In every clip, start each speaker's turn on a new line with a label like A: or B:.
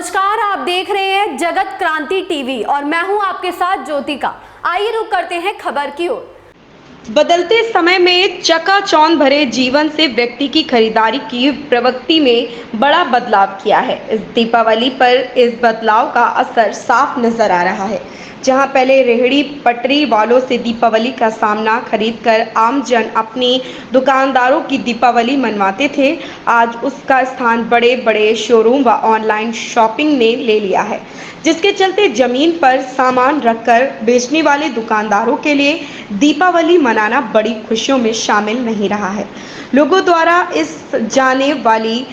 A: नमस्कार, आप देख रहे हैं जगत क्रांति टीवी और मैं हूं आपके साथ ज्योतिका। आइए रुक करते हैं खबर की ओर।
B: बदलते समय में चकाचौंध भरे जीवन से व्यक्ति की खरीदारी की प्रवृत्ति में बड़ा बदलाव किया है। इस दीपावली पर इस बदलाव का असर साफ नजर आ रहा है। जहां पहले रेहड़ी पटरी वालों से दीपावली का सामना खरीदकर आमजन अपनी दुकानदारों की दीपावली मनवाते थे, आज उसका स्थान बड़े बड़े शोरूम व ऑनलाइन शॉपिंग ने ले लिया है, जिसके चलते जमीन पर सामान रखकर बेचने वाले दुकानदारों के लिए दीपावली मनाना बड़ी खुशियों में शामिल नहीं रहा है। लोगों द्वारा इस जाने वाली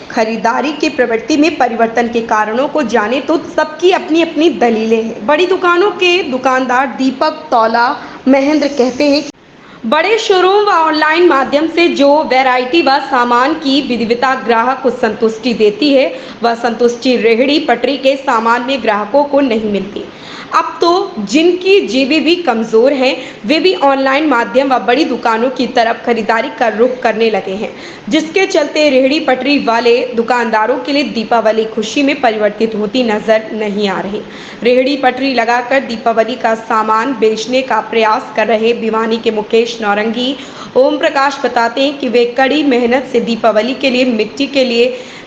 B: खरीदारी की प्रवृत्ति में परिवर्तन के कारणों को जाने तो सबकी अपनी अपनी दलीलें हैं। बड़ी दुकानों के दुकानदार दीपक तौला महेंद्र कहते हैं, बड़े शोरूम व ऑनलाइन माध्यम से जो वैरायटी व सामान की विविधता ग्राहक को संतुष्टि देती है, वह संतुष्टि रेहड़ी पटरी के सामान में ग्राहकों को नहीं मिलती। अब तो जिनकी जेबें भी कमज़ोर हैं, वे भी ऑनलाइन माध्यम व बड़ी दुकानों की तरफ खरीदारी का रुख करने लगे हैं, जिसके चलते रेहड़ी पटरी वाले दुकानदारों के लिए दीपावली खुशी में परिवर्तित होती नजर नहीं आ रही। रेहड़ी पटरी लगाकर दीपावली का सामान बेचने का प्रयास कर रहे भिवानी के मुकेश नौरंगी ओम प्रकाश बताते हैं कि वे कड़ी मेहनत से दीपावली के लिए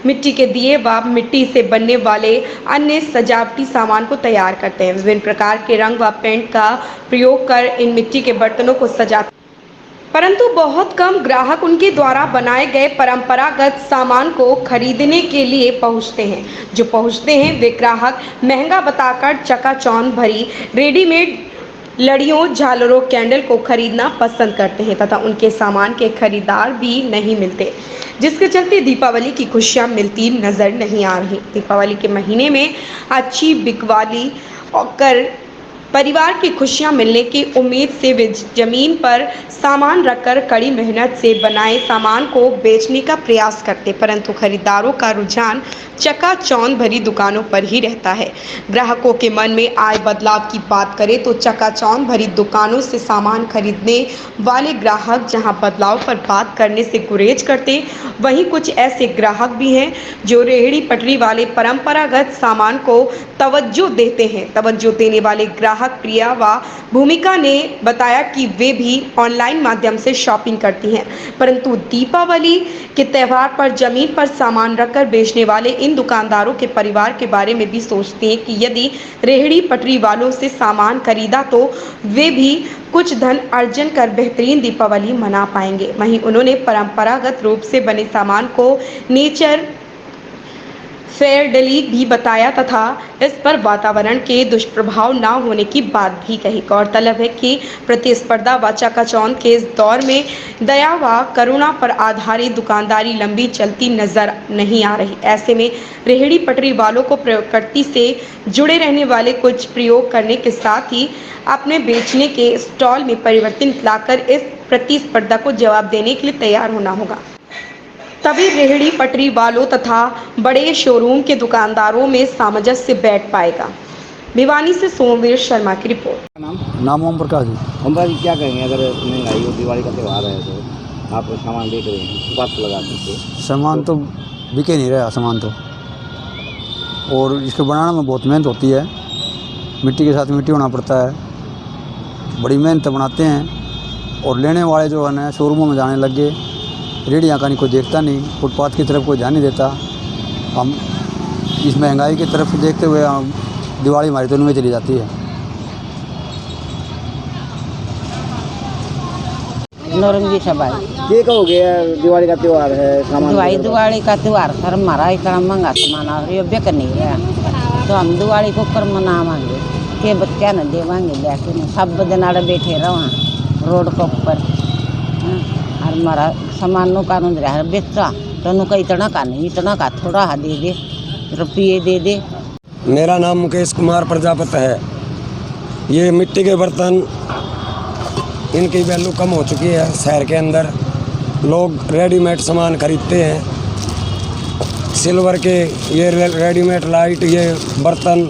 B: मिट्टी के दिए व मिट्टी से बनने वाले अन्य सजावटी सामान को तैयार करते हैं। विभिन्न प्रकार के रंग व पेंट का प्रयोग कर इन मिट्टी के बर्तनों को सजाते हैं, परंतु बहुत कम ग्राहक उनके द्वारा बनाए गए परंपरागत सामान को खरीदने के लिए पहुंचते हैं। जो पहुंचते हैं वे ग्राहक महंगा बताकर चकाचौंध भरी रेडीमेड लड़ियों, झालरों, कैंडल को खरीदना पसंद करते हैं तथा उनके सामान के खरीदार भी नहीं मिलते, जिसके चलते दीपावली की खुशियां मिलती नजर नहीं आ रही। दीपावली के महीने में अच्छी बिकवाली कर परिवार की खुशियां मिलने की उम्मीद से वे जमीन पर सामान रखकर कड़ी मेहनत से बनाए सामान को बेचने का प्रयास करते, परंतु खरीदारों का रुझान चकाचौंध भरी दुकानों पर ही रहता है। ग्राहकों के मन में आए बदलाव की बात करें तो चकाचौंध भरी दुकानों से सामान खरीदने वाले ग्राहक जहां बदलाव पर बात करने से गुरेज करते, वहीं कुछ ऐसे ग्राहक भी हैं जो रेहड़ी पटरी वाले परंपरागत सामान को तवज्जो देते हैं। तवज्जो देने वाले ग्राहक प्रिया व भूमिका ने बताया कि वे भी ऑनलाइन माध्यम से शॉपिंग करती हैं, परंतु दीपावली के त्यौहार पर जमीन पर सामान रखकर बेचने वाले इन दुकानदारों के परिवार के बारे में भी सोचते हैं कि यदि रेहड़ी पटरी वालों से सामान खरीदा तो वे भी कुछ धन अर्जन कर बेहतरीन दीपावली मना पाएंगे। वहीं उन्होंने परंपरागत रूप से बने सामान को नेचर फेयरडली भी बताया तथा इस पर वातावरण के दुष्प्रभाव न होने की बात भी कही। गौरतलब है कि प्रतिस्पर्धा व चकाचौंध के इस दौर में दया व करुणा पर आधारित दुकानदारी लंबी चलती नजर नहीं आ रही। ऐसे में रेहड़ी पटरी वालों को प्रकृति से जुड़े रहने वाले कुछ प्रयोग करने के साथ ही अपने बेचने के स्टॉल में परिवर्तन लाकर इस प्रतिस्पर्धा को जवाब देने के लिए तैयार होना होगा, तभी रेहड़ी पटरी वालों तथा बड़े शोरूम के दुकानदारों में सामंजस्य बैठ पाएगा। भिवानी से सोमवीर शर्मा की रिपोर्ट।
C: नाम ओम प्रकाश जी।
D: ओम भाई क्या कहेंगे, अगर महंगाई और दिवाली का त्यौहार है तो आप सामान देख रहे हैं, बात लगा सकते?
C: सामान तो बिके नहीं रहा सामान तो, और इसको बनाने में बहुत मेहनत होती है। मिट्टी के साथ मिट्टी होना पड़ता है, बड़ी मेहनत बनाते हैं। और लेने वाले जो है ना शोरूमों में जाने लग गए, रेडियाँ का नहीं कोई देखता नहीं, फुटपाथ की तरफ कोई ध्यान नहीं देता। हम इस महंगाई की तरफ देखते हुए दिवाली हमारी तो उनमें चली जाती है।
E: नौरंगी सबाई
D: ये कहोगे दिवाली का त्यौहार है, सामान
E: दिवाली का त्यौहार सर हमारा इतना महंगा सामान और ये बिक नहीं रहा, तो हम दिवाली को कर मनावांगे के बच्चा न देवांगे बैठे न सब दिन आड़े बैठे रहो रोड के ऊपर। और हमारा सामान नो कानून रहा बेचा तो नुका इतना का नहीं, इतना का थोड़ा दे रुपये दे।
F: मेरा नाम मुकेश कुमार प्रजापति है। ये मिट्टी के बर्तन, इनकी वैल्यू कम हो चुकी है। शहर के अंदर लोग रेडीमेड सामान खरीदते हैं। सिल्वर के ये रेडीमेड लाइट ये बर्तन,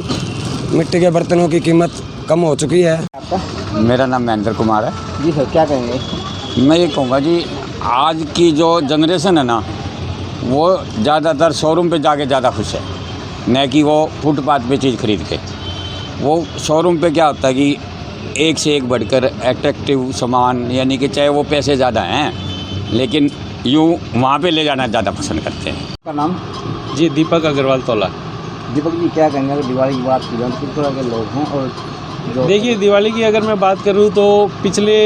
F: मिट्टी के बर्तनों की कीमत कम हो चुकी है।
G: मेरा नाम महेंद्र कुमार है
D: जी सर, क्या कहेंगे?
G: मैं ये कहूँगा जी, आज की जो जनरेशन है ना, वो ज़्यादातर शोरूम पे जाके ज़्यादा खुश है, न कि वो फुटपाथ पे चीज़ खरीद के। वो शोरूम पे क्या होता है कि एक से एक बढ़कर एट्रैक्टिव सामान, यानी कि चाहे वो पैसे ज़्यादा हैं लेकिन यूँ वहाँ पे ले जाना ज़्यादा पसंद करते हैं।
D: आपका नाम?
H: जी दीपक अग्रवाल तोला।
D: दीपक जी, क्या कहेंगे अगर दिवाली की बात की जाए किस तरह के लोग हैं? और जो
H: देखिए, दिवाली की अगर मैं बात करूं तो पिछले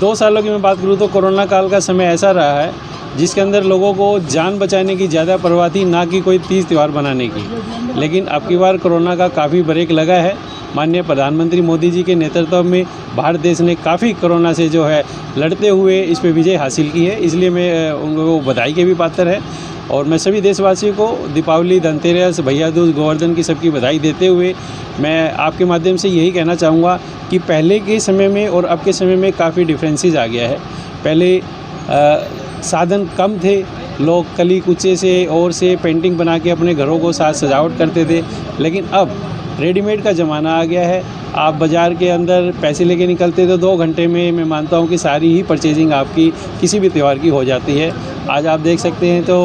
H: 2 सालों की मैं बात करूं तो कोरोना काल का समय ऐसा रहा है जिसके अंदर लोगों को जान बचाने की ज़्यादा परवाह थी, ना कि कोई तीज त्यौहार बनाने की। लेकिन अब की बार कोरोना का काफ़ी ब्रेक लगा है। माननीय प्रधानमंत्री मोदी जी के नेतृत्व में भारत देश ने काफ़ी कोरोना से जो है लड़ते हुए इस पे विजय हासिल की है, इसलिए मैं उनको बधाई के भी पात्र है। और मैं सभी देशवासियों को दीपावली, धनतेरस, भैया दूज, गोवर्धन की सबकी बधाई देते हुए मैं आपके माध्यम से यही कहना चाहूँगा कि पहले के समय में और अब के समय में काफ़ी डिफरेंसेस आ गया है। पहले साधन कम थे, लोग कली कुचे से और से पेंटिंग बना के अपने घरों को साज सजावट करते थे, लेकिन अब रेडीमेड का ज़माना आ गया है। आप बाज़ार के अंदर पैसे लेके निकलते तो 2 घंटे में मैं मानता हूँ कि सारी ही परचेजिंग आपकी किसी भी त्यौहार की हो जाती है। आज आप देख सकते हैं तो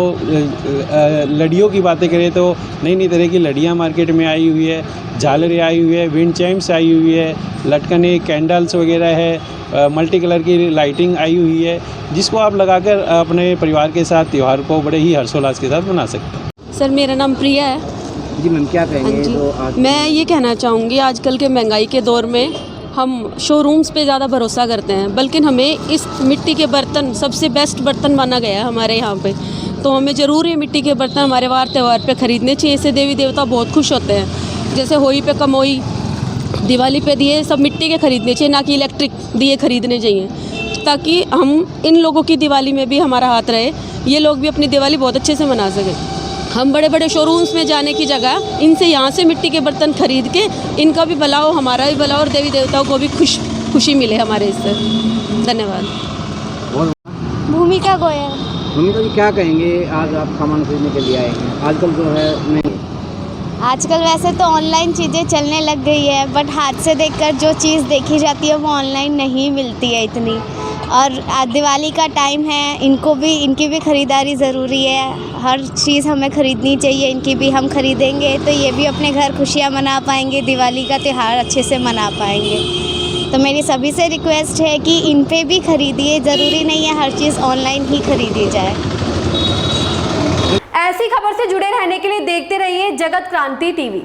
H: लड़ियों की बातें करें तो नई नई तरह की लड़ियाँ मार्केट में आई हुई है, झालरें आई हुई है, विंड चाइम्स आई हुई है, लटकने, कैंडल्स वगैरह है, मल्टी कलर की लाइटिंग आई हुई है, जिसको आप लगाकर अपने परिवार के साथ त्यौहार को बड़े ही हर्षोल्लास के साथ मना सकते हैं।
I: सर, मेरा नाम प्रिया है।
D: जी मैम, क्या कहेंगे?
I: हाँ जी,
D: तो आज
I: मैं ये कहना चाहूँगी आजकल के महंगाई के दौर में हम शोरूम्स पे ज़्यादा भरोसा करते हैं, बल्कि हमें इस मिट्टी के बर्तन सबसे बेस्ट बर्तन माना गया है हमारे यहाँ पे। तो हमें ज़रूर ये मिट्टी के बर्तन हमारे वार त्यौहार पे ख़रीदने चाहिए। इससे देवी देवता बहुत खुश होते हैं। जैसे होली पे कमोई, दिवाली पे दिए सब मिट्टी के खरीदने चाहिए, ना कि इलेक्ट्रिक दिए खरीदने चाहिए, ताकि हम इन लोगों की दिवाली में भी हमारा हाथ रहे, ये लोग भी अपनी दिवाली बहुत अच्छे से मना सकें। हम बड़े बड़े शोरूम्स में जाने की जगह इनसे यहाँ से मिट्टी के बर्तन खरीद के इनका भी भला हो, हमारा भी भला हो और देवी देवताओं को भी खुशी मिले हमारे इससे। धन्यवाद।
J: भूमिका गोयल।
D: भूमिका जी, क्या कहेंगे? आज आप सामान खरीदने के लिए आए हैं, आजकल जो है नहीं,
J: आजकल वैसे तो ऑनलाइन चीज़ें चलने लग गई है, बट हाथ से देखकर जो चीज़ देखी जाती है वो ऑनलाइन नहीं मिलती है इतनी। और दिवाली का टाइम है, इनकी भी ख़रीदारी ज़रूरी है। हर चीज़ हमें ख़रीदनी चाहिए, इनकी भी हम ख़रीदेंगे तो ये भी अपने घर खुशियाँ मना पाएंगे, दिवाली का त्यौहार अच्छे से मना पाएंगे। तो मेरी सभी से रिक्वेस्ट है कि इन पे भी ख़रीदिए, ज़रूरी नहीं है हर चीज़ ऑनलाइन ही ख़रीदी जाए।
A: ऐसी खबर से जुड़े रहने के लिए देखते रहिए जगत क्रांति टीवी।